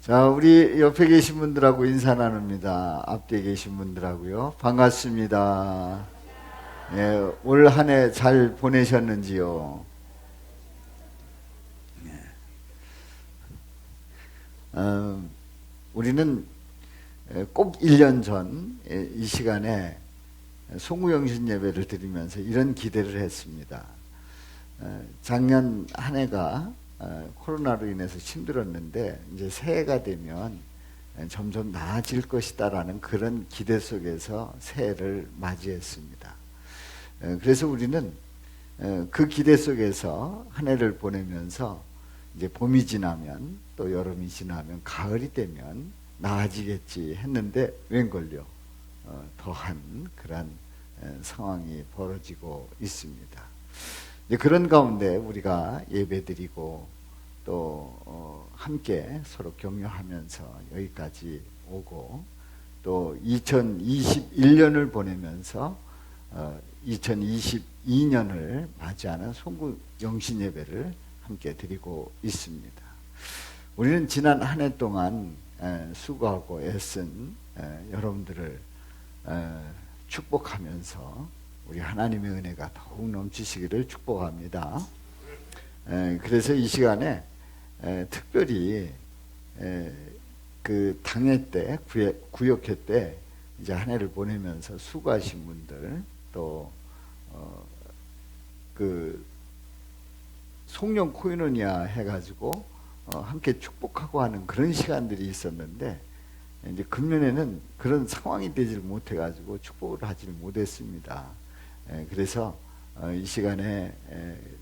자, 우리 옆에 계신 분들하고 인사 나눕니다. 앞뒤에 계신 분들하고요. 반갑습니다. 예, 올 한 해 잘 보내셨는지요? 어, 우리는 꼭 1년 전 이 시간에 송구영신 예배를 드리면서 이런 기대를 했습니다. 작년 한 해가 코로나로 인해서 힘들었는데 이제 새해가 되면 점점 나아질 것이다라는 그런 기대 속에서 새해를 맞이했습니다. 그래서 우리는 그 기대 속에서 한 해를 보내면서 이제 봄이 지나면 또 여름이 지나면 가을이 되면 나아지겠지 했는데 웬걸요 더한 그런 상황이 벌어지고 있습니다. 이제 그런 가운데 우리가 예배드리고 또 함께 서로 격려하면서 여기까지 오고 또 2021년을 보내면서 2022년을 맞이하는 송구 영신 예배를 함께 드리고 있습니다. 우리는 지난 한 해 동안 수고하고 애쓴 여러분들을 축복하면서 우리 하나님의 은혜가 더욱 넘치시기를 축복합니다. 그래서 이 시간에 특별히 그 당회 때 구역회 때 이제 한 해를 보내면서 수고하신 분들 또 그 송년 코이노니아 해가지고 함께 축복하고 하는 그런 시간들이 있었는데 이제 금년에는 그런 상황이 되질 못해가지고 축복을 하질 못했습니다. 그래서 이 시간에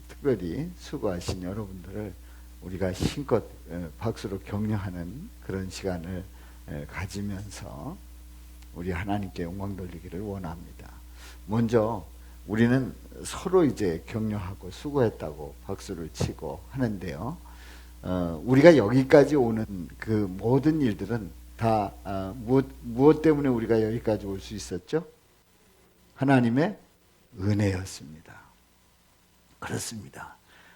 특별히 수고하신 여러분들을 우리가 힘껏 박수로 격려하는 그런 시간을 가지면서 우리 하나님께 영광 돌리기를 원합니다. 먼저 우리는 서로 이제 격려하고 수고했다고 박수를 치고 하는데요. 우리가 여기까지 오는 그 모든 일들은 다 무엇 때문에 우리가 여기까지 올 수 있었죠? 하나님의 은혜였습니다. 그렇습니다.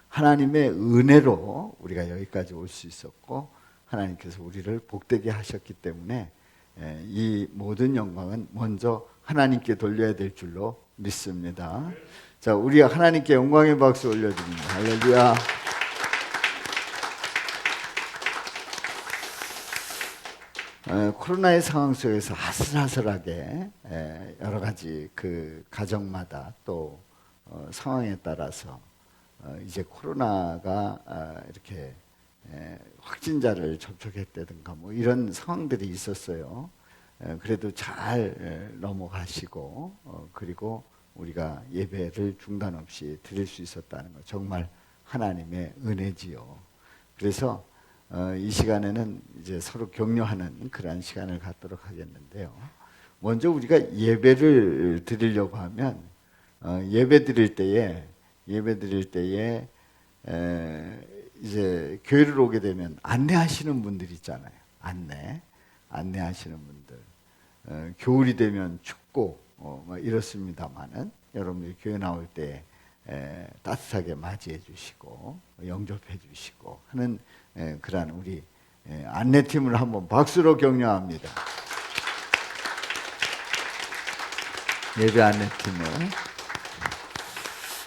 하나님의 은혜로 우리가 여기까지 올 수 있었고 하나님께서 우리를 복되게 하셨기 때문에 이 모든 영광은 먼저 하나님께 돌려야 될 줄로 믿습니다. 자, 우리 하나님께 영광의 박수 올려드립니다. 할렐루야. 코로나의 상황 속에서 아슬아슬하게 여러 가지 그 가정마다 또 상황에 따라서 이제 코로나가 이렇게 확진자를 접촉했다든가 뭐 이런 상황들이 있었어요. 그래도 잘 넘어가시고 그리고 우리가 예배를 중단 없이 드릴 수 있었다는 거 정말 하나님의 은혜지요. 그래서 이 시간에는 이제 서로 격려하는 그러한 시간을 갖도록 하겠는데요. 먼저 우리가 예배를 드리려고 하면 예배 드릴 때에 이제 교회를 오게 되면 안내하시는 분들 있잖아요. 안내하시는 분들. 겨울이 되면 춥고 뭐 이렇습니다만은 여러분들이 교회 나올 때 따뜻하게 맞이해 주시고 영접해 주시고 하는 그러한 우리 안내팀을 한번 박수로 격려합니다. 예배 안내팀을.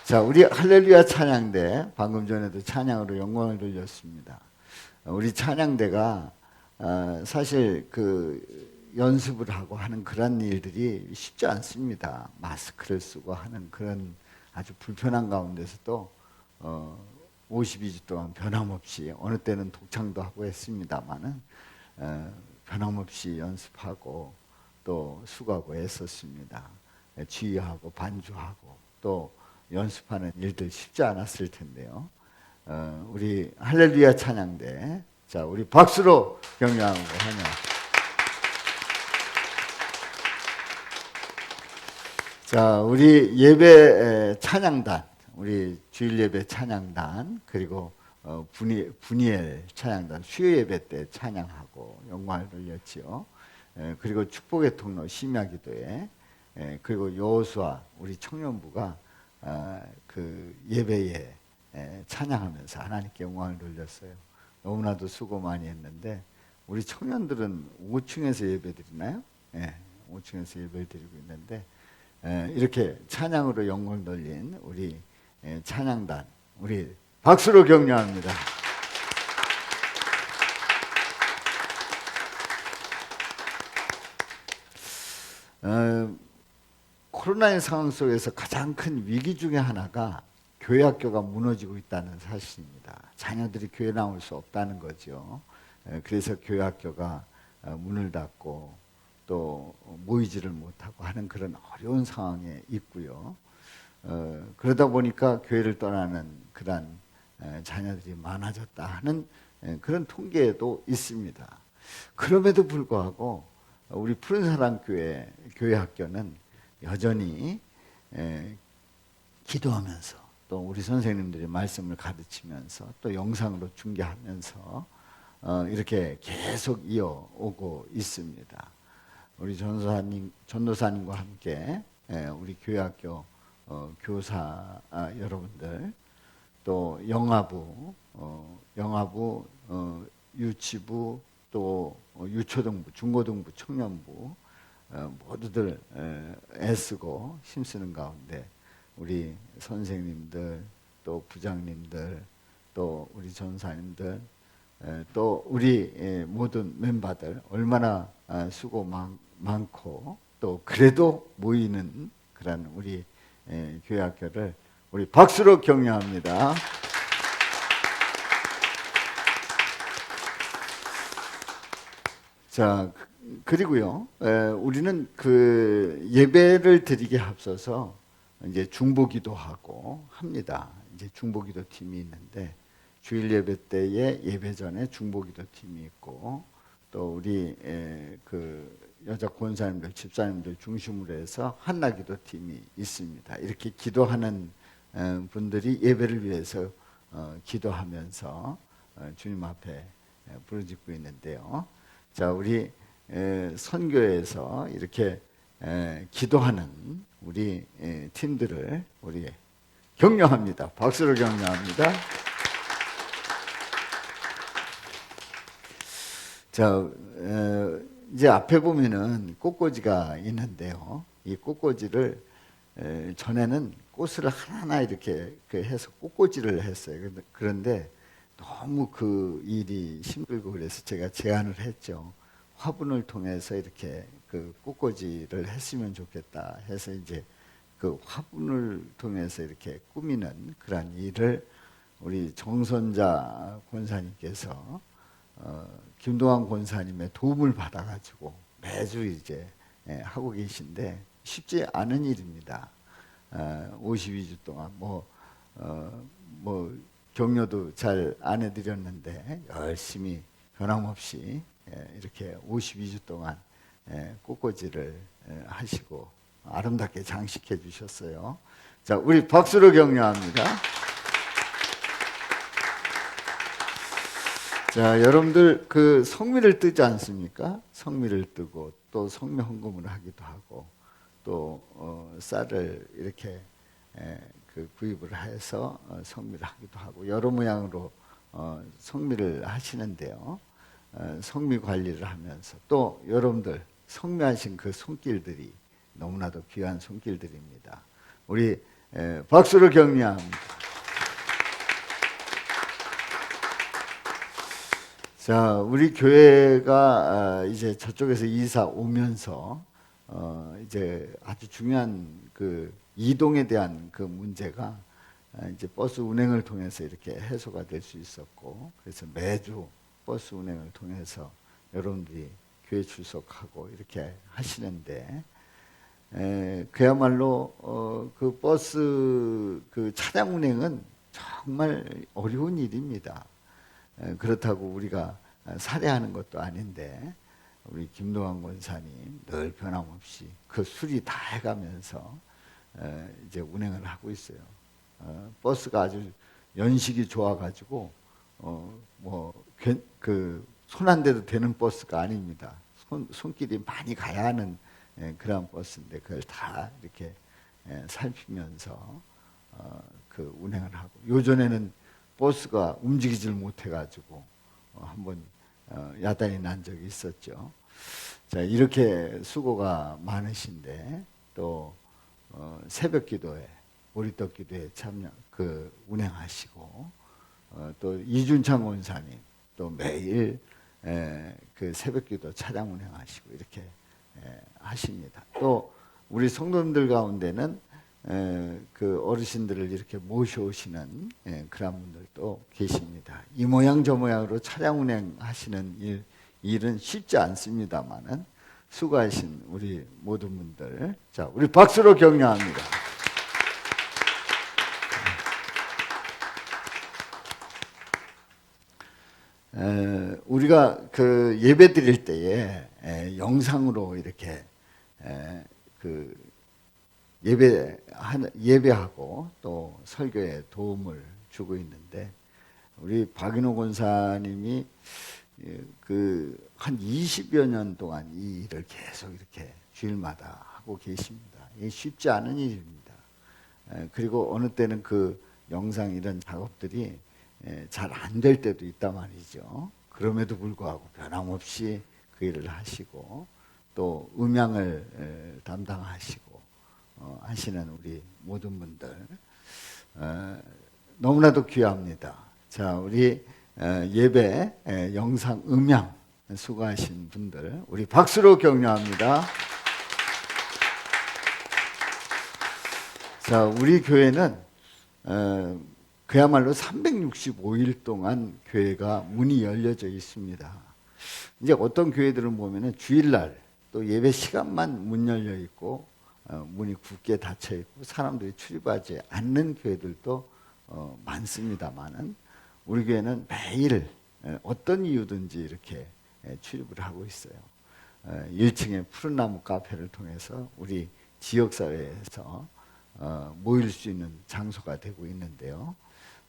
자, 우리 할렐루야 찬양대 방금 전에도 찬양으로 영광을 돌렸습니다. 우리 찬양대가 사실 그 연습을 하고 하는 그런 일들이 쉽지 않습니다. 마스크를 쓰고 하는 그런 아주 불편한 가운데서도 52주 동안 변함없이 어느 때는 독창도 하고 했습니다마는 변함없이 연습하고 또 수고하고 애썼습니다. 지휘하고 반주하고 또 연습하는 일들 쉽지 않았을 텐데요. 우리 할렐루야 찬양대, 자 우리 박수로 격려하고 하며. 자, 우리 예배 찬양단, 우리 주일 예배 찬양단, 그리고 분이엘 찬양단, 수요 예배 때 찬양하고 영광을 돌렸지요. 그리고 축복의 통로 심야기도회, 그리고 여호수아 우리 청년부가 그 예배에 찬양하면서 하나님께 영광을 돌렸어요. 너무나도 수고 많이 했는데 우리 청년들은 5층에서 예배드리나요? 예, 5층에서 예배를 드리고 있는데 이렇게 찬양으로 영광 돌린 우리 찬양단, 우리 박수로 격려합니다. 코로나의 상황 속에서 가장 큰 위기 중에 하나가 교회 학교가 무너지고 있다는 사실입니다. 자녀들이 교회 나올 수 없다는 거죠. 그래서 교회 학교가 문을 닫고 또 모이지를 못하고 하는 그런 어려운 상황에 있고요. 그러다 보니까 교회를 떠나는 그런 자녀들이 많아졌다 하는 그런 통계도 있습니다. 그럼에도 불구하고 우리 푸른사랑교회 교회 학교는 여전히 기도하면서 또 우리 선생님들이 말씀을 가르치면서 또 영상으로 중계하면서 이렇게 계속 이어오고 있습니다. 우리 전도사님과 함께 우리 교회학교 교사 여러분들 또 영아부, 유치부 또 유초등부, 중고등부, 청년부 모두들 애쓰고 힘쓰는 가운데 우리 선생님들 또 부장님들 또 우리 전사님들 또 우리 모든 멤버들 얼마나 수고 많고 또 그래도 모이는 그런 우리 교회 학교를 우리 박수로 격려합니다. 자, 그리고요, 우리는 그 예배를 드리게 앞서서 이제 중보기도 하고 합니다. 이제 중보기도 팀이 있는데 주일 예배 때에 예배 전에 중보기도 팀이 있고 또 우리 그 여자 권사님들, 집사님들 중심으로 해서 한나기도 팀이 있습니다. 이렇게 기도하는 분들이 예배를 위해서 기도하면서 주님 앞에 부르짖고 있는데요. 자, 우리 선교에서 이렇게 기도하는 우리 팀들을 우리 격려합니다. 박수로 격려합니다. 자, 이제 앞에 보면은 꽃꽂이가 있는데요. 이 꽃꽂이를 전에는 꽃을 하나하나 이렇게 해서 꽃꽂이를 했어요. 그런데 너무 그 일이 힘들고 그래서 제가 제안을 했죠. 화분을 통해서 이렇게 그 꽃꽂이를 했으면 좋겠다 해서 이제 그 화분을 통해서 이렇게 꾸미는 그런 일을 우리 정선자 권사님께서 김동환 권사님의 도움을 받아가지고 매주 이제 하고 계신데 쉽지 않은 일입니다. 52주 동안 뭐 격려도 잘 안 해드렸는데 열심히 변함없이 이렇게 52주 동안 꽃꽂이를 하시고 아름답게 장식해 주셨어요. 자, 우리 박수로 격려합니다. 자, 여러분들 그 성미를 뜨지 않습니까? 성미를 뜨고 또 성미 헌금을 하기도 하고 또 쌀을 이렇게 그 구입을 해서 성미를 하기도 하고 여러 모양으로 성미를 하시는데요. 성미 관리를 하면서 또 여러분들 성미하신 그 손길들이 너무나도 귀한 손길들입니다. 우리 박수로 격려합니다. 자, 우리 교회가 이제 저쪽에서 이사 오면서 이제 아주 중요한 그 이동에 대한 그 문제가 이제 버스 운행을 통해서 이렇게 해소가 될 수 있었고 그래서 매주 버스 운행을 통해서 여러분들이 교회 출석하고 이렇게 하시는데 그야말로 그 버스 그 차량 운행은 정말 어려운 일입니다. 그렇다고 우리가 살해하는 것도 아닌데 우리 김동환 권사님 늘 변함없이 그 수리 다 해가면서 이제 운행을 하고 있어요. 버스가 아주 연식이 좋아가지고 그 손 한 대도 되는 버스가 아닙니다. 손길이 많이 가야 하는 그런 버스인데 그걸 다 이렇게 살피면서 그 운행을 하고 요전에는 버스가 움직이질 못해가지고 한번 야단이 난 적이 있었죠. 자, 이렇게 수고가 많으신데 또 새벽 기도에 보리떡 기도에 참여 운행하시고 또 이준창 원사님 또 매일 그 새벽 기도 차량 운행하시고 이렇게 하십니다. 또 우리 성도님들 가운데는 그 어르신들을 이렇게 모셔오시는 그런 분들도 계십니다. 이 모양 저 모양으로 차량 운행하시는 일은 쉽지 않습니다만은 수고하신 우리 모든 분들, 자, 우리 박수로 격려합니다. 우리가 그 예배 드릴 때에 영상으로 이렇게 그 예배하고 또 설교에 도움을 주고 있는데, 우리 박인호 권사님이 그 한 20여 년 동안 이 일을 계속 이렇게 주일마다 하고 계십니다. 이게 쉽지 않은 일입니다. 그리고 어느 때는 그 영상 이런 작업들이 잘 안 될 때도 있단 말이죠. 그럼에도 불구하고 변함없이 그 일을 하시고 또 음향을 담당하시고 하시는 우리 모든 분들 너무나도 귀합니다. 자, 우리 예배 영상 음향 수고하신 분들 우리 박수로 격려합니다. 자, 우리 교회는 그야말로 365일 동안 교회가 문이 열려져 있습니다. 이제 어떤 교회들은 보면은 주일날 또 예배 시간만 문 열려 있고 문이 굳게 닫혀 있고 사람들이 출입하지 않는 교회들도 많습니다만은, 우리 교회는 매일 어떤 이유든지 이렇게 출입을 하고 있어요. 1층에 푸른 나무 카페를 통해서 우리 지역사회에서 모일 수 있는 장소가 되고 있는데요.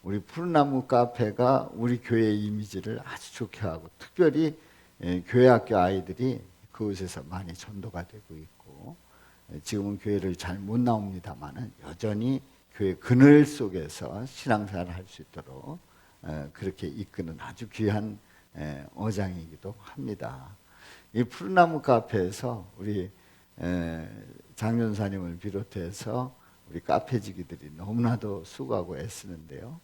우리 푸른 나무 카페가 우리 교회의 이미지를 아주 좋게 하고, 특별히 교회 학교 아이들이 그곳에서 많이 전도가 되고 있고, 지금은 교회를 잘 못 나옵니다만은 여전히 교회 그늘 속에서 신앙생활을 할 수 있도록 그렇게 이끄는 아주 귀한 어장이기도 합니다. 이 푸른나무 카페에서 우리 장전사님을 비롯해서 우리 카페지기들이 너무나도 수고하고 애쓰는데요.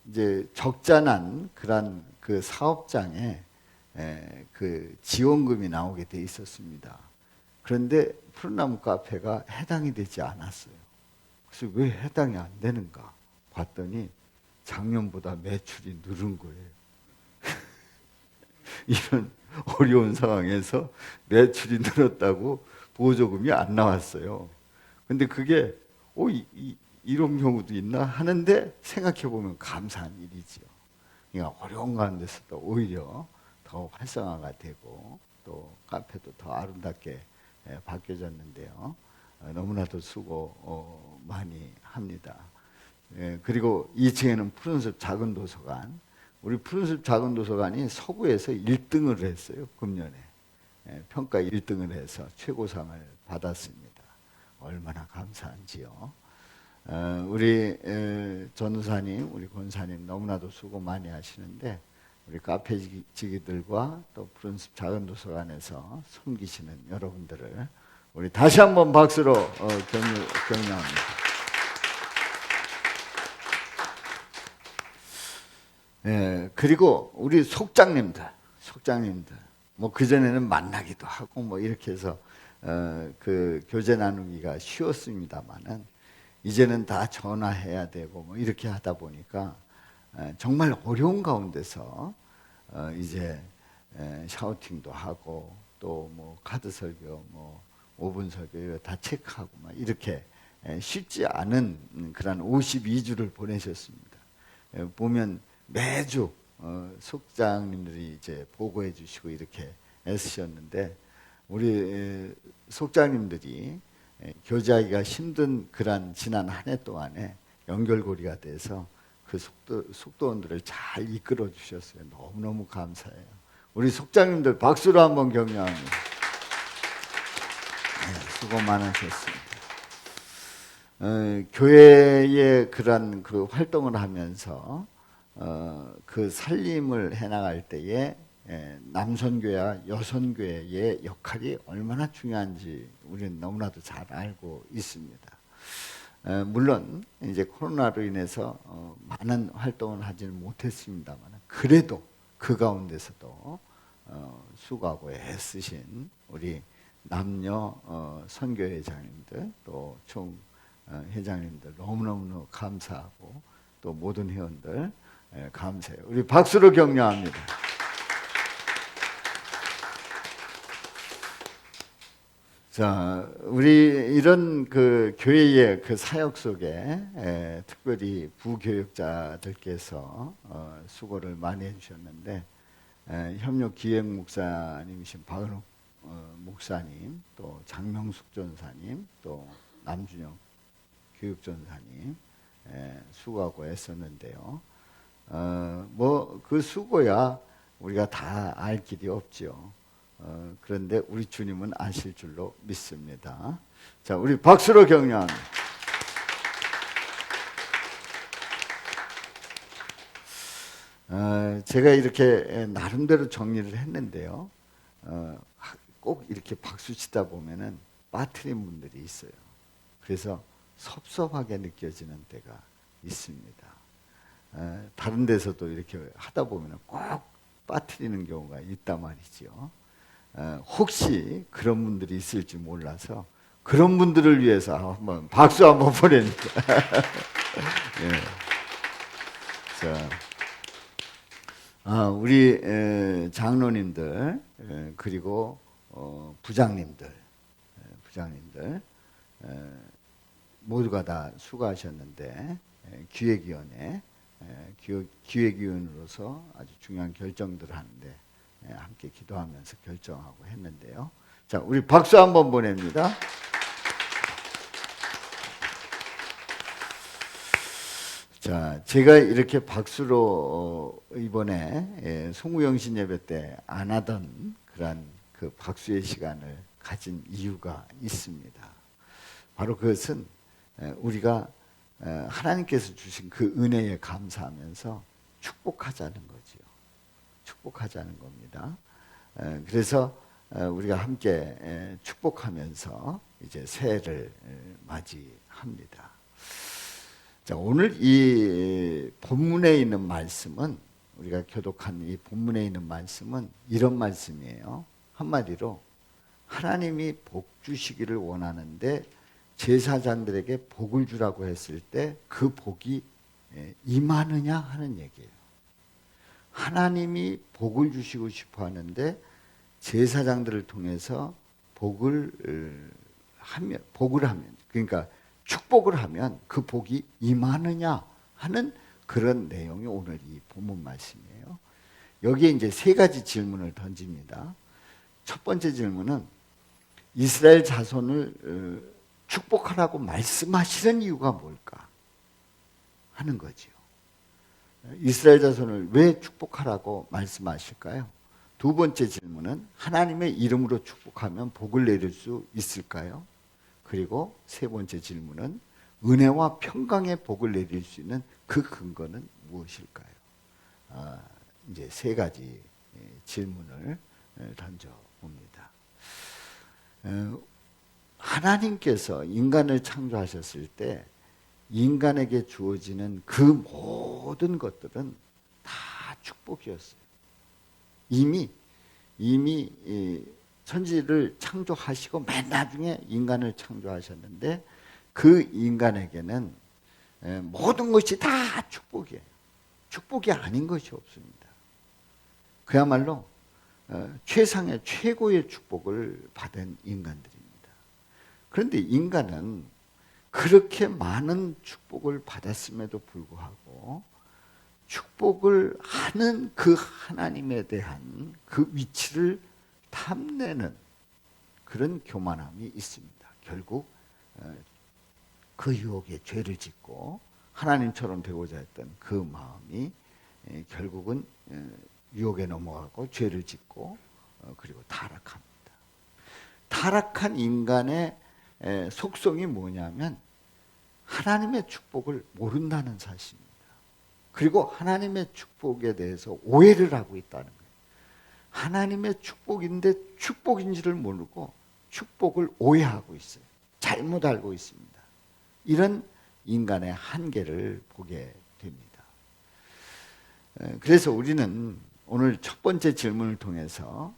이제 적잖은 그런 그 사업장에 그 지원금이 나오게 돼 있었습니다. 그런데 푸른나무 카페가 해당이 되지 않았어요. 그래서 왜 해당이 안 되는가 봤더니 작년보다 매출이 늘은 거예요. 이런 어려운 상황에서 매출이 늘었다고 보조금이 안 나왔어요. 근데 그게 이런 경우도 있나 하는데 생각해보면 감사한 일이죠. 그러니까 어려운 가운데서도 오히려 더 활성화가 되고 또 카페도 더 아름답게 바뀌어졌는데요. 너무나도 수고 많이 합니다. 그리고 2층에는 푸른숲 작은 도서관, 우리 푸른숲 작은 도서관이 서구에서 1등을 했어요. 금년에 평가 1등을 해서 최고상을 받았습니다. 얼마나 감사한지요. 우리 전우사님, 우리 권사님 너무나도 수고 많이 하시는데, 우리 카페지기들과 또 푸른숲 작은 도서관에서 섬기시는 여러분들을 우리 다시 한번 박수로 격려합니다. 그리고 우리 속장님들 뭐 그전에는 만나기도 하고 뭐 이렇게 해서 그 교제 나누기가 쉬웠습니다만은, 이제는 다 전화해야 되고 뭐 이렇게 하다 보니까 정말 어려운 가운데서 이제 샤우팅도 하고 또 뭐 카드 설교, 뭐 5분 설교 이거 다 체크하고 막 이렇게 쉽지 않은 그런 52주를 보내셨습니다. 보면 매주 속장님들이 이제 보고해 주시고 이렇게 애쓰셨는데, 우리 속장님들이 교제하기가 힘든 그런 지난 한 해 동안에 연결고리가 돼서 그 속도원들을 잘 이끌어 주셨어요. 너무너무 감사해요. 우리 속장님들 박수로 한번 격려합니다. 수고 많으셨습니다. 교회의 그런 그 활동을 하면서 그 살림을 해나갈 때에 남선교회와 여선교회의 역할이 얼마나 중요한지 우리는 너무나도 잘 알고 있습니다. 물론 이제 코로나로 인해서 많은 활동을 하지는 못했습니다만 그래도 그 가운데서도 수고하고 애쓰신 우리 남녀 선교회장님들 또 총 회장님들 너무너무 감사하고 또 모든 회원들 감사해요. 우리 박수로 격려합니다. 자, 우리 이런 그 교회의 그 사역 속에 특별히 부교역자들께서 수고를 많이 해주셨는데 협력 기획 목사님이신 박은옥 목사님, 또 장명숙 전사님, 또 남준영 교육전사님 수고하고 애썼는데요. 뭐 그 수고야 우리가 다 알 길이 없죠. 그런데 우리 주님은 아실 줄로 믿습니다. 자, 우리 박수로 격려합니다. 제가 이렇게 나름대로 정리를 했는데요. 꼭 이렇게 박수 치다 보면은 빠트린 분들이 있어요. 그래서 섭섭하게 느껴지는 때가 있습니다. 다른 데서도 이렇게 하다 보면 꼭 빠트리는 경우가 있단 말이죠. 혹시 그런 분들이 있을지 몰라서 그런 분들을 위해서 한번 박수 한번 보냅니다. 예. 자, 우리 장로님들 그리고 부장님들 모두가 다 수고하셨는데 기획위원회 기획위원으로서 아주 중요한 결정들을 하는데 함께 기도하면서 결정하고 했는데요. 자, 우리 박수 한번 보냅니다. 자, 제가 이렇게 박수로 이번에 송우영신 예배 때 안 하던 그런 그 박수의 시간을 가진 이유가 있습니다. 바로 그것은 우리가 하나님께서 주신 그 은혜에 감사하면서 축복하자는 거지요. 축복하자는 겁니다. 그래서 우리가 함께 축복하면서 이제 새해를 맞이합니다. 자, 오늘 이 본문에 있는 말씀은 우리가 교독한 이 본문에 있는 말씀은 이런 말씀이에요. 한마디로 하나님이 복 주시기를 원하는데 제사장들에게 복을 주라고 했을 때 그 복이 임하느냐 하는 얘기예요. 하나님이 복을 주시고 싶어 하는데 제사장들을 통해서 복을 하면 그러니까 축복을 하면 그 복이 임하느냐 하는 그런 내용이 오늘 이 본문 말씀이에요. 여기에 이제 세 가지 질문을 던집니다. 첫 번째 질문은 이스라엘 자손을 축복하라고 말씀하시는 이유가 뭘까 하는 거죠. 이스라엘 자손을 왜 축복하라고 말씀하실까요? 두 번째 질문은 하나님의 이름으로 축복하면 복을 내릴 수 있을까요? 그리고 세 번째 질문은 은혜와 평강의 복을 내릴 수 있는 그 근거는 무엇일까요? 이제 세 가지 질문을 던져봅니다. 하나님께서 인간을 창조하셨을 때 인간에게 주어지는 그 모든 것들은 다 축복이었어요. 이미 천지를 창조하시고 맨 나중에 인간을 창조하셨는데 그 인간에게는 모든 것이 다 축복이에요. 축복이 아닌 것이 없습니다. 그야말로 최상의 최고의 축복을 받은 인간들입니다. 그런데 인간은 그렇게 많은 축복을 받았음에도 불구하고 축복을 하는 그 하나님에 대한 그 위치를 탐내는 그런 교만함이 있습니다. 결국 그 유혹에 죄를 짓고 하나님처럼 되고자 했던 그 마음이 결국은 유혹에 넘어가고 죄를 짓고 그리고 타락합니다. 타락한 인간의 속성이 뭐냐면 하나님의 축복을 모른다는 사실입니다. 그리고 하나님의 축복에 대해서 오해를 하고 있다는 거예요. 하나님의 축복인데 축복인지를 모르고 축복을 오해하고 있어요. 잘못 알고 있습니다. 이런 인간의 한계를 보게 됩니다. 그래서 우리는 오늘 첫 번째 질문을 통해서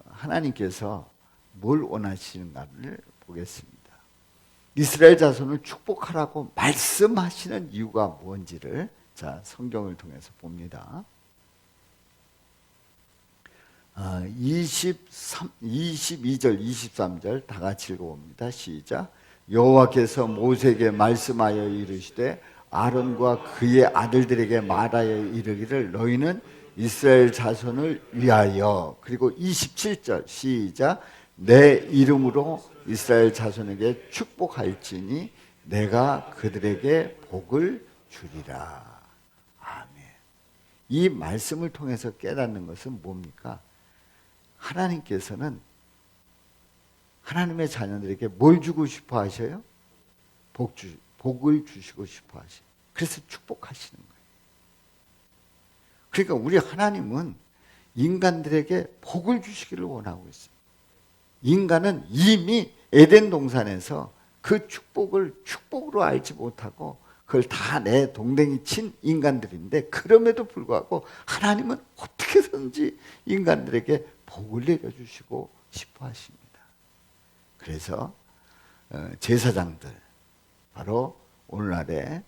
하나님께서 뭘 원하시는가를 보겠습니다. 이스라엘 자손을 축복하라고 말씀하시는 이유가 뭔지를 자, 성경을 통해서 봅니다. 22절, 23절 다 같이 읽어봅니다. 시작. 여호와께서 모세에게 말씀하여 이르시되 아론과 그의 아들들에게 말하여 이르기를 너희는 이스라엘 자손을 위하여. 그리고 27절 시작. 내 이름으로 이스라엘 자손에게 축복할지니 내가 그들에게 복을 주리라. 아멘. 이 말씀을 통해서 깨닫는 것은 뭡니까? 하나님께서는 하나님의 자녀들에게 뭘 주고 싶어 하셔요? 복을 주시고 싶어 하셔요. 그래서 축복하시는 거예요. 그러니까 우리 하나님은 인간들에게 복을 주시기를 원하고 있어요. 인간은 이미 에덴 동산에서 그 축복을 축복으로 알지 못하고 그걸 다 내 동댕이 친 인간들인데 그럼에도 불구하고 하나님은 어떻게든지 인간들에게 복을 내려주시고 싶어 하십니다. 그래서 제사장들, 바로 오늘날의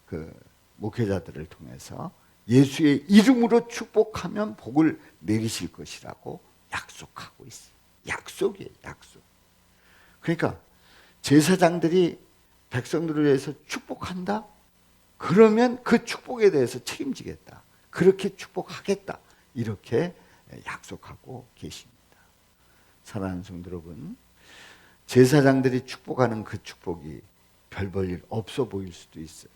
그 목회자들을 통해서 예수의 이름으로 축복하면 복을 내리실 것이라고 약속하고 있어요. 약속이에요, 약속. 그러니까 제사장들이 백성들을 위해서 축복한다? 그러면 그 축복에 대해서 책임지겠다. 그렇게 축복하겠다. 이렇게 약속하고 계십니다. 사랑하는 성도 여러분, 제사장들이 축복하는 그 축복이 별 볼 일 없어 보일 수도 있어요.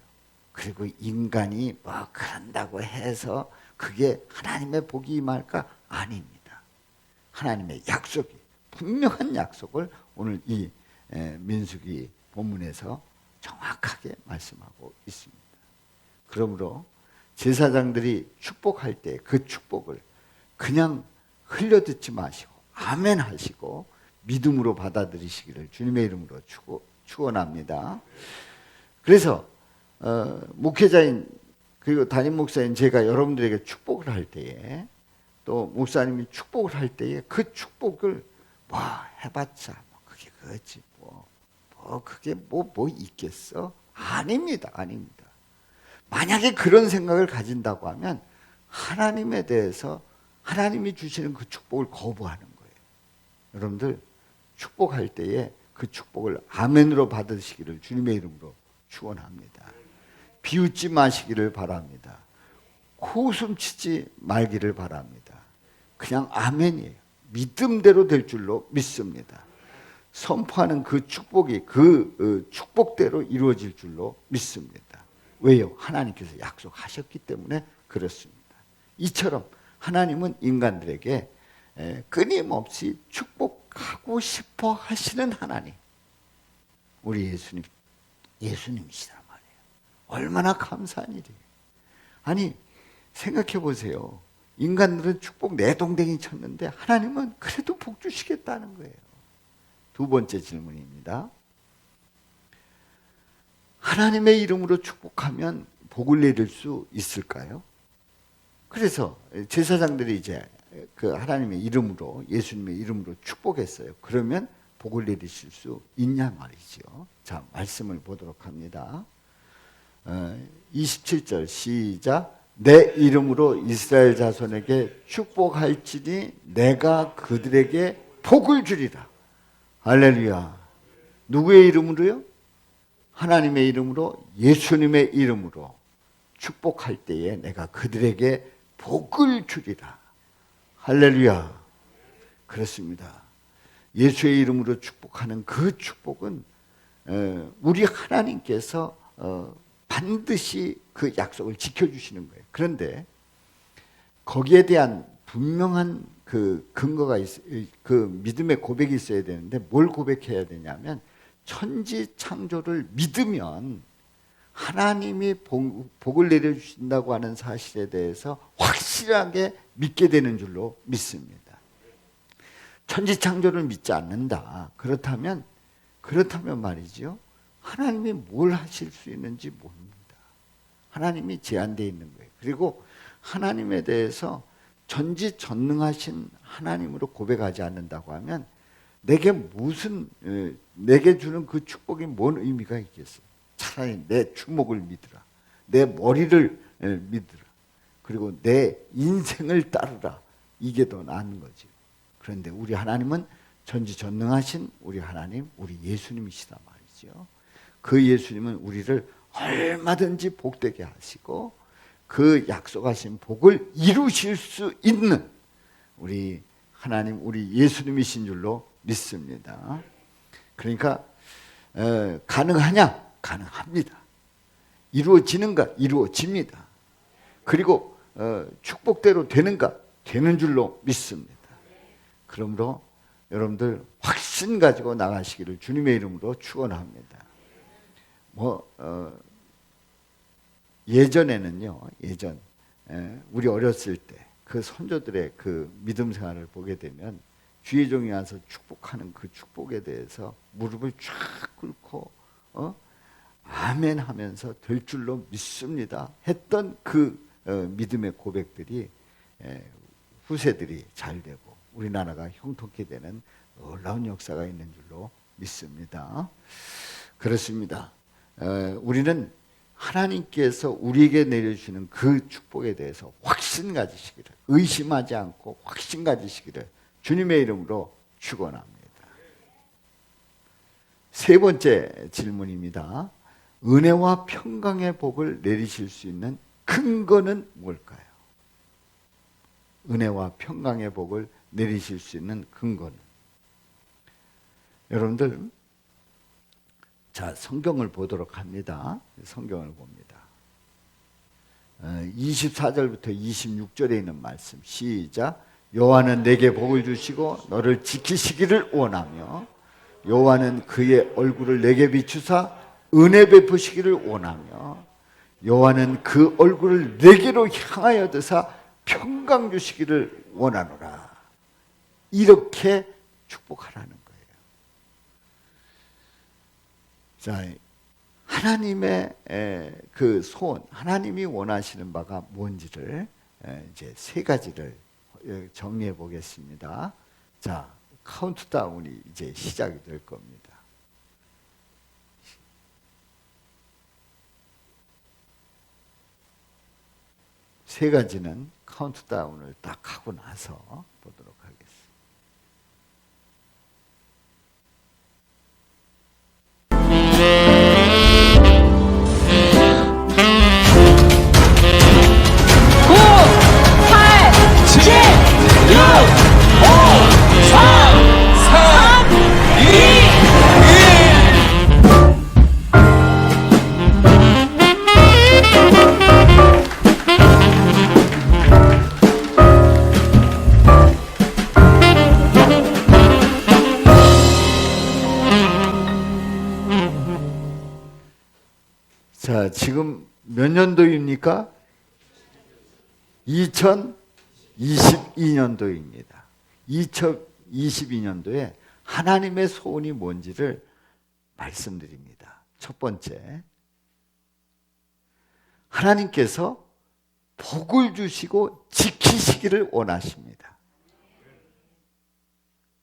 그리고 인간이 뭐 그런다고 해서 그게 하나님의 복이 임할까? 아닙니다. 하나님의 약속이, 분명한 약속을 오늘 이 민수기 본문에서 정확하게 말씀하고 있습니다. 그러므로 제사장들이 축복할 때 그 축복을 그냥 흘려듣지 마시고 아멘 하시고 믿음으로 받아들이시기를 주님의 이름으로 축원합니다. 그래서 목회자인 그리고 담임 목사인 제가 여러분들에게 축복을 할 때에 또 목사님이 축복을 할 때에 그 축복을 뭐 해봤자 뭐 그게 그렇지 그게 뭐 있겠어? 아닙니다. 아닙니다. 만약에 그런 생각을 가진다고 하면 하나님에 대해서 하나님이 주시는 그 축복을 거부하는 거예요. 여러분들 축복할 때에 그 축복을 아멘으로 받으시기를 주님의 이름으로 축원합니다. 비웃지 마시기를 바랍니다. 코웃음 치지 말기를 바랍니다. 그냥 아멘이에요. 믿음대로 될 줄로 믿습니다. 선포하는 그 축복이 그 축복대로 이루어질 줄로 믿습니다. 왜요? 하나님께서 약속하셨기 때문에 그렇습니다. 이처럼 하나님은 인간들에게 끊임없이 축복하고 싶어 하시는 하나님, 우리 예수님이시란 말이에요. 얼마나 감사한 일이에요. 아니 생각해 보세요. 인간들은 축복 내동댕이 쳤는데 하나님은 그래도 복 주시겠다는 거예요. 두 번째 질문입니다. 하나님의 이름으로 축복하면 복을 내릴 수 있을까요? 그래서 제사장들이 이제 그 하나님의 이름으로 예수님의 이름으로 축복했어요. 그러면 복을 내리실 수 있냐 말이죠. 자, 말씀을 보도록 합니다. 27절 시작. 내 이름으로 이스라엘 자손에게 축복할지니 내가 그들에게 복을 주리라. 할렐루야. 누구의 이름으로요? 하나님의 이름으로, 예수님의 이름으로 축복할 때에 내가 그들에게 복을 주리라. 할렐루야. 그렇습니다. 예수의 이름으로 축복하는 그 축복은 우리 하나님께서 반드시 그 약속을 지켜주시는 거예요. 그런데 거기에 대한 분명한 그 근거가 그 믿음의 고백이 있어야 되는데 뭘 고백해야 되냐면 천지 창조를 믿으면 하나님이 복을 내려주신다고 하는 사실에 대해서 확실하게 믿게 되는 줄로 믿습니다. 천지창조를 믿지 않는다. 그렇다면 말이죠, 하나님이 뭘 하실 수 있는지 모릅니다. 하나님이 제한되어 있는 거예요. 그리고 하나님에 대해서 전지전능하신 하나님으로 고백하지 않는다고 하면 내게 주는 그 축복이 뭔 의미가 있겠어요? 차라리 내 주먹을 믿으라, 내 머리를 믿으라, 그리고 내 인생을 따르라. 이게 더 나은 거죠. 그런데 우리 하나님은 전지전능하신 우리 하나님, 우리 예수님이시다 말이죠. 그 예수님은 우리를 얼마든지 복되게 하시고 그 약속하신 복을 이루실 수 있는 우리 하나님, 우리 예수님이신 줄로 믿습니다. 그러니까 가능하냐? 가능합니다. 이루어지는가? 이루어집니다. 그리고 축복대로 되는가? 되는 줄로 믿습니다. 그러므로 여러분들 확신 가지고 나가시기를 주님의 이름으로 축원합니다. 예전에는요, 우리 어렸을 때 그 선조들의 그 믿음 생활을 보게 되면 주의 종이 와서 축복하는 그 축복에 대해서 무릎을 쫙 꿇고 아멘 하면서 될 줄로 믿습니다 했던 그 믿음의 고백들이 후세들이 잘 되고 우리나라가 형통케 되는 놀라운 역사가 있는 줄로 믿습니다. 그렇습니다. 우리는 하나님께서 우리에게 내려주시는 그 축복에 대해서 확신 가지시기를, 의심하지 않고 확신 가지시기를 주님의 이름으로 축원합니다. 세 번째 질문입니다. 은혜와 평강의 복을 내리실 수 있는 근거는 뭘까요? 은혜와 평강의 복을 내리실 수 있는 근거는? 여러분들, 자, 성경을 보도록 합니다. 성경을 봅니다. 24절부터 26절에 있는 말씀, 시작. 여호와는 내게 복을 주시고 너를 지키시기를 원하며 여호와는 그의 얼굴을 내게 비추사 은혜 베푸시기를 원하며 여호와는 그 얼굴을 내게로 향하여 드사 평강 주시기를 원하노라. 이렇게 축복하라는 거예요. 자, 하나님의 그 소원, 하나님이 원하시는 바가 뭔지를 이제 세 가지를 정리해 보겠습니다. 자, 카운트다운이 이제 시작이 될 겁니다. 세 가지는 카운트다운을 딱 하고 나서 보도록 하겠습니다. 자, 지금 몇 년도입니까? 2022년도입니다. 2022년도에 하나님의 소원이 뭔지를 말씀드립니다. 첫 번째, 하나님께서 복을 주시고 지키시기를 원하십니다.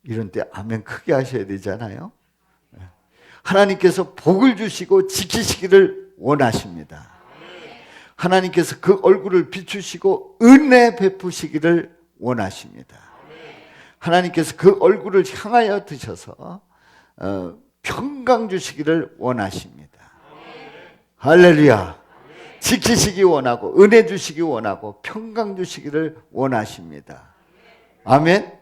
이런 때 아멘 크게 하셔야 되잖아요. 하나님께서 복을 주시고 지키시기를 원하십니다. 하나님께서 그 얼굴을 비추시고 은혜 베푸시기를 원하십니다. 하나님께서 그 얼굴을 향하여 드셔서 평강 주시기를 원하십니다. 할렐루야. 지키시기 원하고 은혜 주시기 원하고 평강 주시기를 원하십니다. 아멘.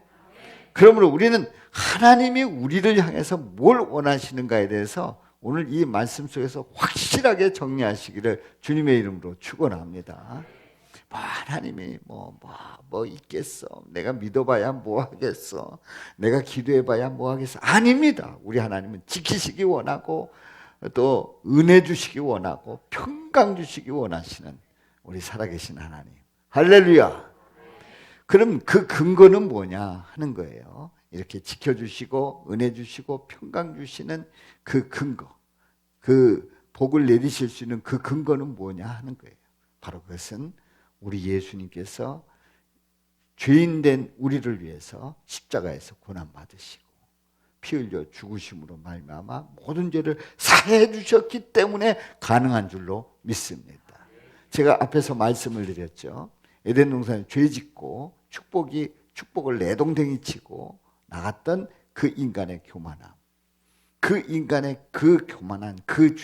그러므로 우리는 하나님이 우리를 향해서 뭘 원하시는가에 대해서 오늘 이 말씀 속에서 확실하게 정리하시기를 주님의 이름으로 축원합니다. 하나님이 뭐 있겠어? 내가 믿어봐야 뭐 하겠어? 내가 기도해봐야 뭐 하겠어? 아닙니다. 우리 하나님은 지키시기 원하고 또 은혜 주시기 원하고 평강 주시기 원하시는 우리 살아계신 하나님. 할렐루야. 그럼 그 근거는 뭐냐 하는 거예요. 이렇게 지켜주시고 은혜 주시고 평강 주시는 그 근거, 그 복을 내리실 수 있는 그 근거는 뭐냐 하는 거예요. 바로 그것은 우리 예수님께서 죄인된 우리를 위해서 십자가에서 고난받으시고 피 흘려 죽으심으로 말미암아 모든 죄를 사해 주셨기 때문에 가능한 줄로 믿습니다. 제가 앞에서 말씀을 드렸죠. 에덴 동산에 죄 짓고 축복을 내동댕이 치고 나갔던 그 인간의 교만함, 그 인간의 그 교만한 그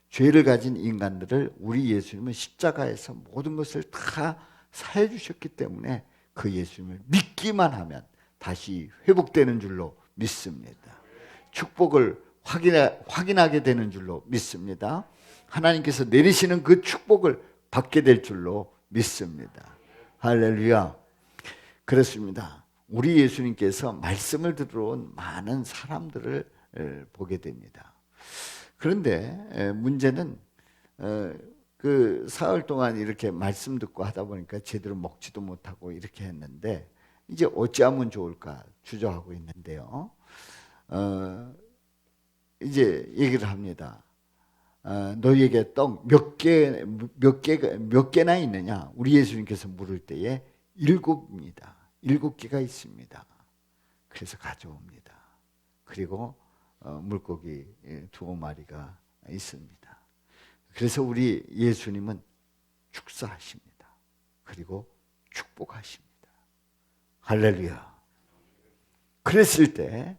죄를 가진 인간들을 우리 예수님은 십자가에서 모든 것을 다 사해 주셨기 때문에 그 예수님을 믿기만 하면 다시 회복되는 줄로 믿습니다. 축복을 확인하게 되는 줄로 믿습니다. 하나님께서 내리시는 그 축복을 받게 될 줄로 믿습니다. 할렐루야. 그렇습니다. 우리 예수님께서 말씀을 들으러 온 많은 사람들을 보게 됩니다. 그런데 문제는 그 사흘 동안 이렇게 말씀 듣고 하다 보니까 제대로 먹지도 못하고 이렇게 했는데 이제 어찌하면 좋을까 주저하고 있는데요. 이제 얘기를 합니다. 너희에게 떡 몇 개나 있느냐? 우리 예수님께서 물을 때에 7입니다. 7개가 있습니다. 그래서 가져옵니다. 그리고 물고기 2마리가 있습니다. 그래서 우리 예수님은 축사하십니다. 그리고 축복하십니다. 할렐루야. 그랬을 때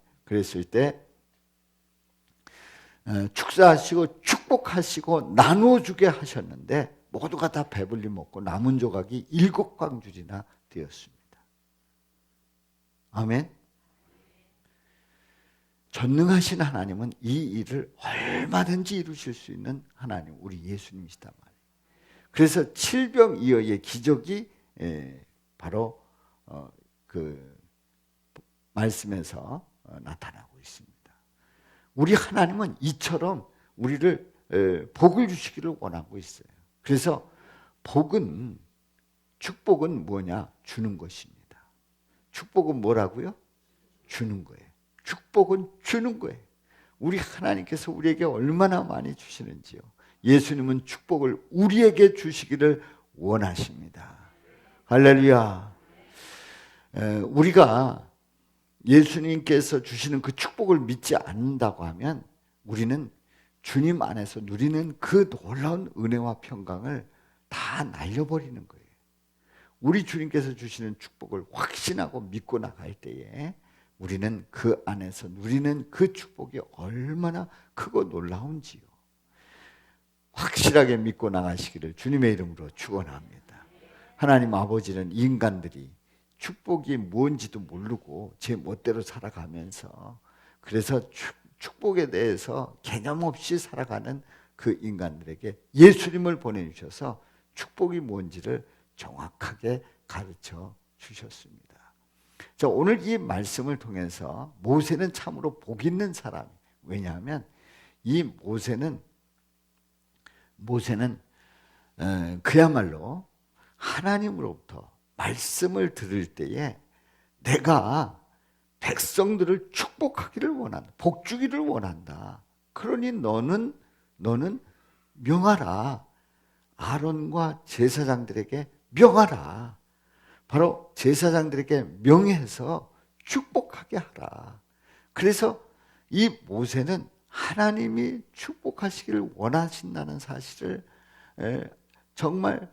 축사하시고 축복하시고 나누어주게 하셨는데 모두가 다 배불리 먹고 남은 조각이 7광줄이나 되었습니다. 아멘. 전능하신 하나님은 이 일을 얼마든지 이루실 수 있는 하나님, 우리 예수님이시단 말이에요. 그래서 칠병이어의 기적이 바로 그 말씀에서 나타나고 있습니다. 우리 하나님은 이처럼 우리를 복을 주시기를 원하고 있어요. 그래서 축복은 뭐냐? 주는 것입니다. 축복은 뭐라고요? 주는 거예요. 축복은 주는 거예요. 우리 하나님께서 우리에게 얼마나 많이 주시는지요. 예수님은 축복을 우리에게 주시기를 원하십니다. 할렐루야. 우리가 예수님께서 주시는 그 축복을 믿지 않는다고 하면 우리는 주님 안에서 누리는 그 놀라운 은혜와 평강을 다 날려버리는 거예요. 우리 주님께서 주시는 축복을 확신하고 믿고 나갈 때에 우리는 그 안에서 누리는 그 축복이 얼마나 크고 놀라운지요. 확실하게 믿고 나가시기를 주님의 이름으로 축원합니다. 하나님 아버지는 인간들이 축복이 뭔지도 모르고 제 멋대로 살아가면서 그래서 축복에 대해서 개념 없이 살아가는 그 인간들에게 예수님을 보내주셔서 축복이 뭔지를 정확하게 가르쳐 주셨습니다. 자, 오늘 이 말씀을 통해서 모세는 참으로 복 있는 사람. 왜냐하면 이 모세는 그야말로 하나님으로부터 말씀을 들을 때에 내가 백성들을 축복하기를 원한다. 복 주기를 원한다. 그러니 너는 명하라. 아론과 제사장들에게 명하라. 바로 제사장들에게 명해서 축복하게 하라. 그래서 이 모세는 하나님이 축복하시기를 원하신다는 사실을 정말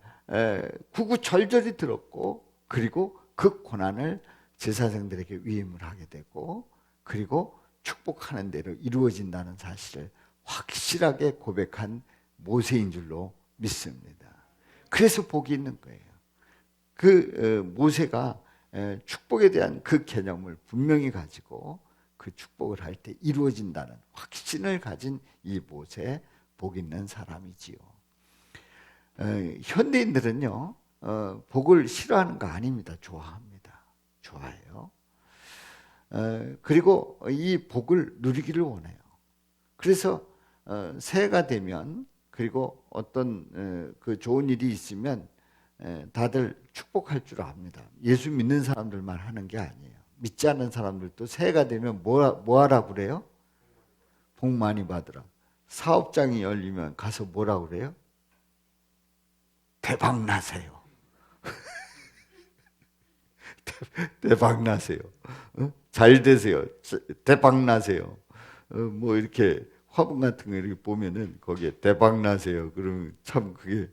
구구절절히 들었고 그리고 그 고난을 제사장들에게 위임을 하게 되고 그리고 축복하는 대로 이루어진다는 사실을 확실하게 고백한 모세인 줄로 믿습니다. 그래서 복이 있는 거예요. 그 모세가 축복에 대한 그 개념을 분명히 가지고 그 축복을 할 때 이루어진다는 확신을 가진 이 모세, 복 있는 사람이지요. 현대인들은요 복을 싫어하는 거 아닙니다. 좋아합니다. 좋아해요. 그리고 이 복을 누리기를 원해요. 그래서 새해가 되면 그리고 어떤 그 좋은 일이 있으면 다들 축복할 줄 압니다. 예수 믿는 사람들만 하는 게 아니에요. 믿지 않는 사람들도 새해가 되면 뭐 하라고 그래요? 복 많이 받으라. 사업장이 열리면 가서 뭐라고 그래요? 대박 나세요. 대박 나세요. 잘 되세요. 대박 나세요. 뭐 이렇게 화분 같은 거 이렇게 보면은 거기에 대박 나세요. 그러면 참 그게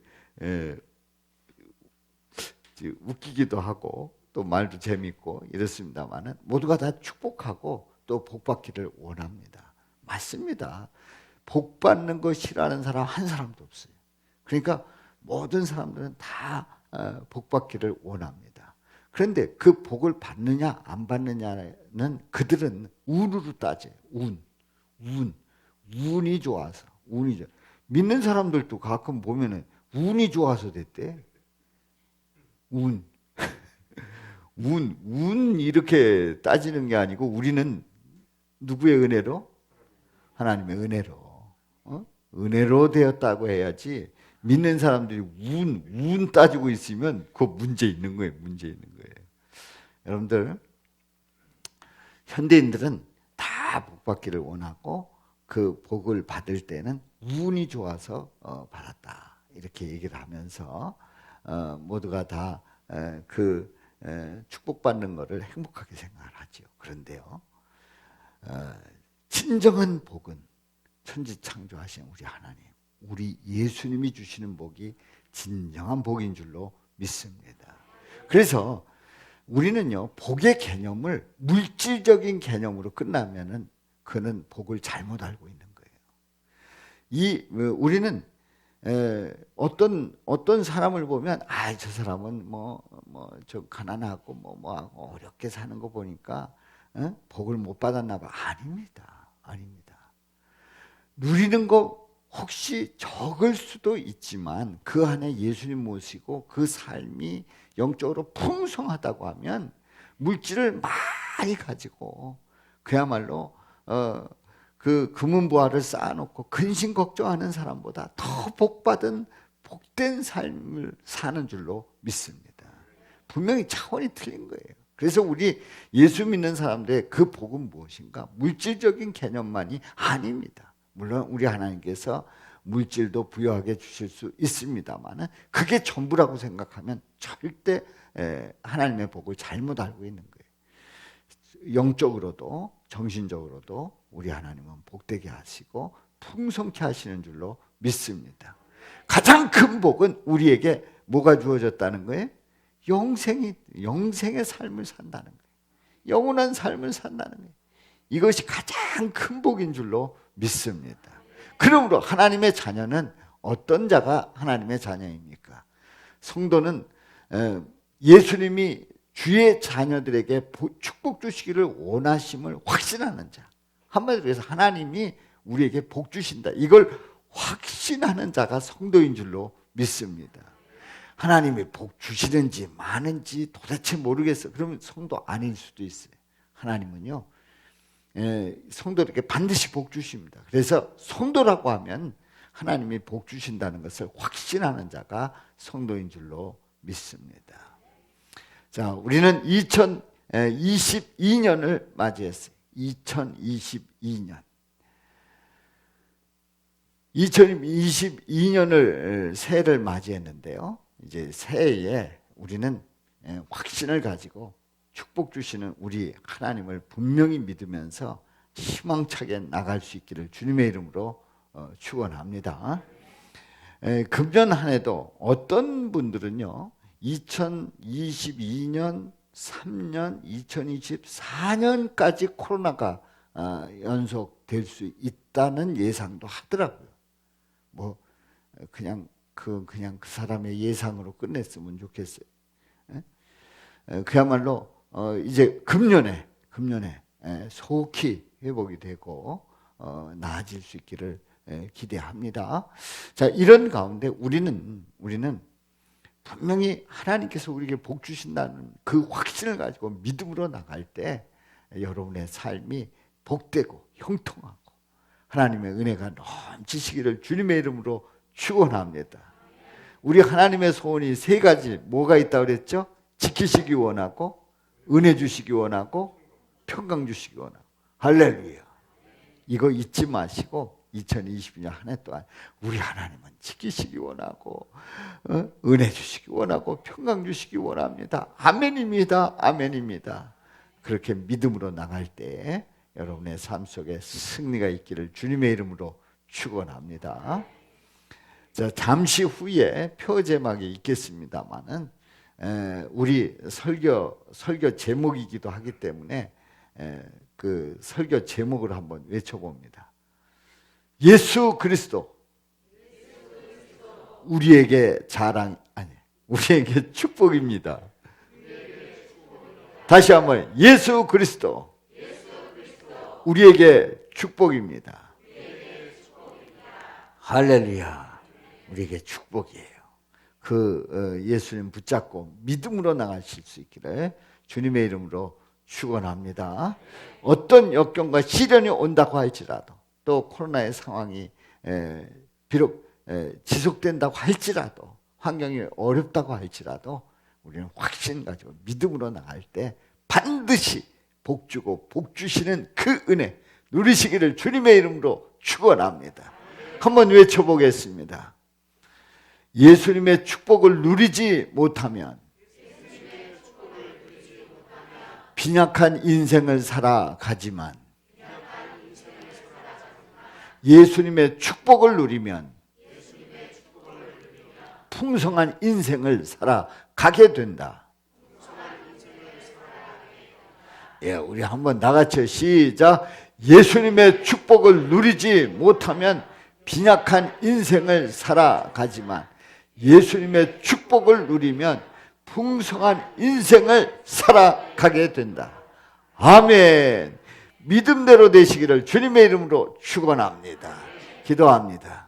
웃기기도 하고 또 말도 재밌고 이렇습니다만은 모두가 다 축복하고 또 복 받기를 원합니다. 맞습니다. 복 받는 거 싫어하는 사람 한 사람도 없어요. 그러니까 모든 사람들은 다 복 받기를 원합니다. 그런데 그 복을 받느냐 안 받느냐는 그들은 운으로 따져요. 운이 좋아서 믿는 사람들도 가끔 보면은 운이 좋아서 됐대. 운 이렇게 따지는 게 아니고 우리는 누구의 은혜로? 하나님의 은혜로. 은혜로 되었다고 해야지 믿는 사람들이 운 따지고 있으면 그거 문제 있는 거예요. 문제 있는 거예요. 여러분들 현대인들은 다 복 받기를 원하고 그 복을 받을 때는 운이 좋아서 받았다. 이렇게 얘기를 하면서 모두가 다 그 축복받는 것을 행복하게 생각을 하죠. 그런데요, 진정한 복은 천지창조하신 우리 하나님, 우리 예수님이 주시는 복이 진정한 복인 줄로 믿습니다. 그래서 우리는요, 복의 개념을 물질적인 개념으로 끝나면은 그는 복을 잘못 알고 있는 거예요. 우리는 어떤 사람을 보면 저 사람은 저 가난하고 뭐하고 어렵게 사는 거 보니까 복을 못 받았나 봐. 아닙니다. 누리는 거 혹시 적을 수도 있지만 그 안에 예수님 모시고 그 삶이 영적으로 풍성하다고 하면 물질을 많이 가지고 그야말로 그 금은보화를 쌓아놓고 근심 걱정하는 사람보다 더 복받은 복된 삶을 사는 줄로 믿습니다. 분명히 차원이 틀린 거예요. 그래서 우리 예수 믿는 사람들의 그 복은 무엇인가? 물질적인 개념만이 아닙니다. 물론 우리 하나님께서 물질도 부여하게 주실 수 있습니다만 그게 전부라고 생각하면 절대 하나님의 복을 잘못 알고 있는 거예요. 영적으로도 정신적으로도 우리 하나님은 복되게 하시고 풍성케 하시는 줄로 믿습니다. 가장 큰 복은 우리에게 뭐가 주어졌다는 거예요? 영생의 삶을 산다는 거예요. 영원한 삶을 산다는 거예요. 이것이 가장 큰 복인 줄로 믿습니다. 그러므로 하나님의 자녀는 어떤 자가 하나님의 자녀입니까? 성도는 예수님이 주의 자녀들에게 축복 주시기를 원하심을 확신하는 자. 한마디로 해서 하나님이 우리에게 복 주신다. 이걸 확신하는 자가 성도인 줄로 믿습니다. 하나님이 복 주시는지 많은지 도대체 모르겠어. 그러면 성도 아닐 수도 있어요. 하나님은요, 성도에게 반드시 복 주십니다. 그래서 성도라고 하면 하나님이 복 주신다는 것을 확신하는 자가 성도인 줄로 믿습니다. 자, 우리는 2022년을 맞이했어요. 2022년. 2022년을 새해를 맞이했는데요. 이제 새해에 우리는 확신을 가지고 축복 주시는 우리 하나님을 분명히 믿으면서 희망차게 나갈 수 있기를 주님의 이름으로 축원합니다. 금년 한 해도 어떤 분들은요, 2022년, 3년, 2024년까지 코로나가 연속될 수 있다는 예상도 하더라고요. 그냥 그 사람의 예상으로 끝냈으면 좋겠어요. 그야말로 이제 금년에 속히 회복이 되고 나아질 수 있기를 기대합니다. 자, 이런 가운데 우리는 분명히 하나님께서 우리에게 복 주신다는 그 확신을 가지고 믿음으로 나갈 때 여러분의 삶이 복되고 형통하고 하나님의 은혜가 넘치시기를 주님의 이름으로 축원합니다. 우리 하나님의 소원이 세 가지 뭐가 있다고 그랬죠? 지키시기 원하고, 은혜 주시기 원하고, 평강 주시기 원하고. 할렐루야. 이거 잊지 마시고 2022년 한 해 동안 우리 하나님은 지키시기 원하고, 은혜 주시기 원하고, 평강 주시기 원합니다. 아멘입니다. 아멘입니다. 그렇게 믿음으로 나갈 때 여러분의 삶 속에 승리가 있기를 주님의 이름으로 축원합니다. 자, 잠시 후에 표 제목이 있겠습니다만은 우리 설교 제목이기도 하기 때문에 그 설교 제목을 한번 외쳐봅니다. 예수 그리스도 우리에게 우리에게 축복입니다. 다시 한번 예수 그리스도 우리에게 축복입니다. 할렐루야. 우리에게 축복이에요. 그 예수님 붙잡고 믿음으로 나가실 수 있기를 주님의 이름으로 축원합니다. 어떤 역경과 시련이 온다고 할지라도, 또 코로나의 상황이 비록 지속된다고 할지라도, 환경이 어렵다고 할지라도 우리는 확신 가지고 믿음으로 나갈 때 반드시 복 주고 복 주시는 그 은혜 누리시기를 주님의 이름으로 축원합니다. 한번 외쳐보겠습니다. 예수님의 축복을 누리지 못하면 빈약한 인생을 살아가지만 예수님의 축복을 누리면 풍성한 인생을 살아가게 된다. 예, 우리 한번 나같이 시작. 예수님의 축복을 누리지 못하면 빈약한 인생을 살아가지만 예수님의 축복을 누리면 풍성한 인생을 살아가게 된다. 아멘. 믿음대로 되시기를 주님의 이름으로 축원합니다. 기도합니다.